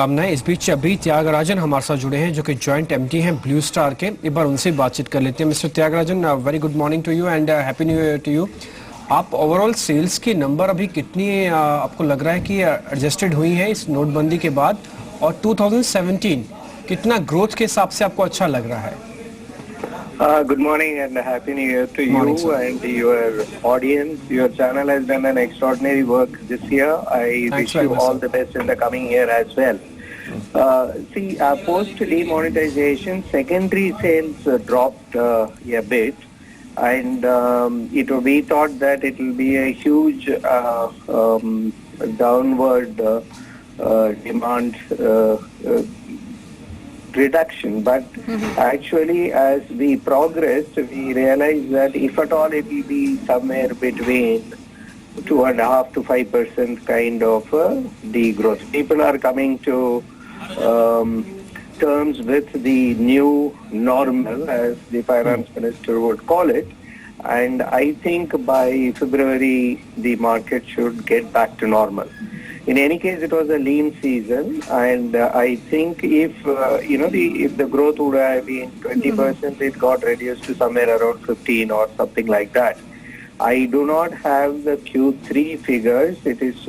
सामना है। इस बीच अभी त्यागराजन हमारे साथ जुड़े हैं जो कि जॉइंट एमडी हैं ब्लू स्टार के। एक बार उनसे बातचीत कर लेते हैं। Mister Tyagarajan, very good morning to you and happy new year to you. आप ओवरऑल सेल्स की नंबर अभी कितनी आपको लग रहा है कि एडजस्टेड हुई है इस नोटबंदी के बाद, और 2017 कितना ग्रोथ के हिसाब से आपको अच्छा लग रहा है? Good morning and happy new year to you and your audience. Your channel has done an extraordinary work this year. I wish you all the best in the coming year as well. See, post demonetization, secondary sales dropped a bit, and we thought that it will be a huge downward demand reduction, but actually as we progressed we realized that if at all it will be somewhere between 2.5 to 5% kind of degrowth. People are coming to terms with the new normal, as the finance minister would call it, and I think by February the market should get back to normal. In any case, it was a lean season, and I think if if the growth would have been 20%, it got reduced to somewhere around 15 or something like that. I do not have the Q3 figures. It is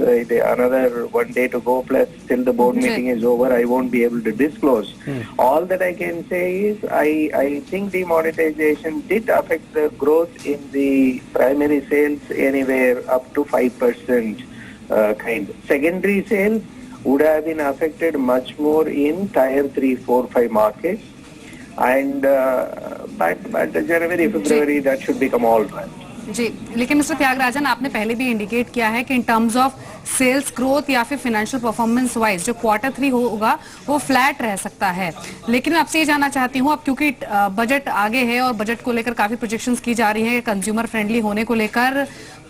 another one day to go, plus till the board meeting is over, I won't be able to disclose. All that I can say is I think demonetization did affect the growth in the primary sales anywhere up to 5%. Secondary sales would have been affected much more in tier 3, 4, 5 markets, and but January, February that should become all right. जी, लेकिन mister Tyagarajan, आपने पहले भी indicate किया है कि in terms of sales growth या फिर financial performance wise जो Q3 होगा वो फ्लैट रह सकता है। लेकिन आपसे ये जानना चाहती हूँ, अब क्योंकि बजट आगे है और बजट को लेकर काफी प्रोजेक्शंस की जा रही है कंज्यूमर फ्रेंडली होने को लेकर,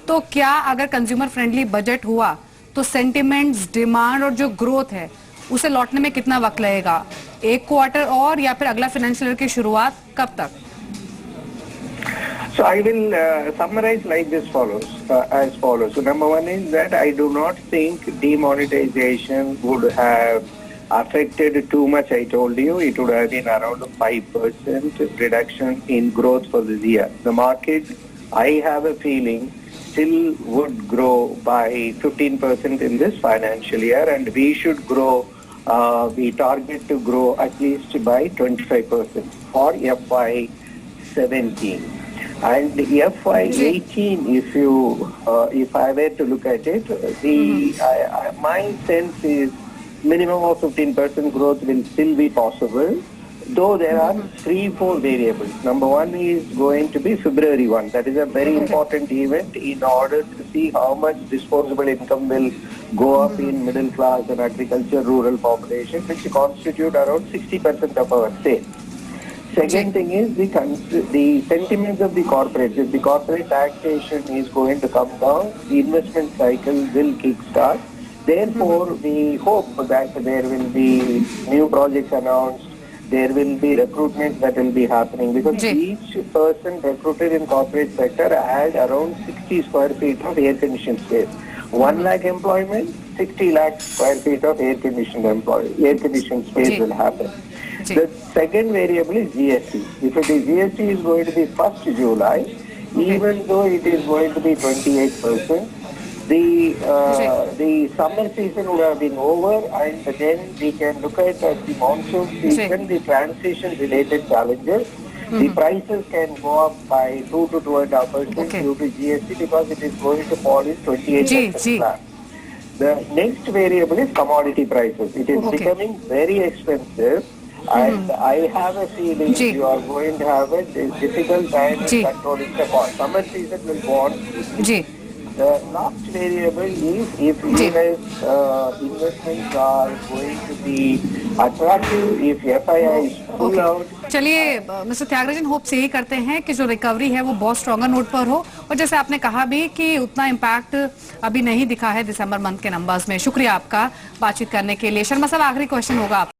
तो क्या अगर कंज्यूमर फ्रेंडली बजट हुआ तो सेंटिमेंट्स, डिमांड और जो ग्रोथ है उसे लौटने में कितना वक्त लगेगा? एक क्वार्टर और, या फिर अगला फाइनेंशियल ईयर की शुरुआत कब तक? So I will summarize like this follows, as follows. So number one is that I do not think demonetization would have affected too much. I told you it would have been around 5% reduction in growth for this year. The market, I have a feeling, still would grow by 15% in this financial year, and we should grow, we target to grow at least by 25% for FY17. And FY18, if I were to look at it, my sense is minimum of 15% growth will still be possible, though there are 3-4 variables. Number one is going to be February 1. That is a very important event in order to see how much disposable income will go up in middle class and agriculture rural population, which constitute around 60% of our sales. Second thing is the sentiments of the corporates. If the corporate taxation is going to come down, the investment cycle will kickstart. Therefore, we hope that there will be new projects announced. There will be recruitment that will be happening, because each person recruited in corporate sector had around 60 square feet of air conditioned space. 1 lakh employment, 60 lakh square feet of air conditioned space will happen. The second variable is GST. If it is GST is going to be 1st July, even though it is going to be 28%, the summer season would have been over, and then we can look at the monsoon season, the transition related challenges. The prices can go up by 2 to 2.5% due to GST, because it is going to fall in 28% slab. The next variable is commodity prices. It is becoming very expensive, and I have a feeling you are going to have a difficult time in controlling the cost. Summer season will go on. The last variable is if investments are going to be attractive, if FII is pull out. चलिए mister Tyagarajan, hope से ही करते हैं कि जो recovery है वो बहुत stronger note पर हो, और जैसे आपने कहा भी कि उतना इम्पैक्ट अभी नहीं दिखा है दिसंबर मंथ के नंबर्स में। शुक्रिया आपका बातचीत करने के लिए। शर्मा साहब, आखिरी क्वेश्चन होगा आप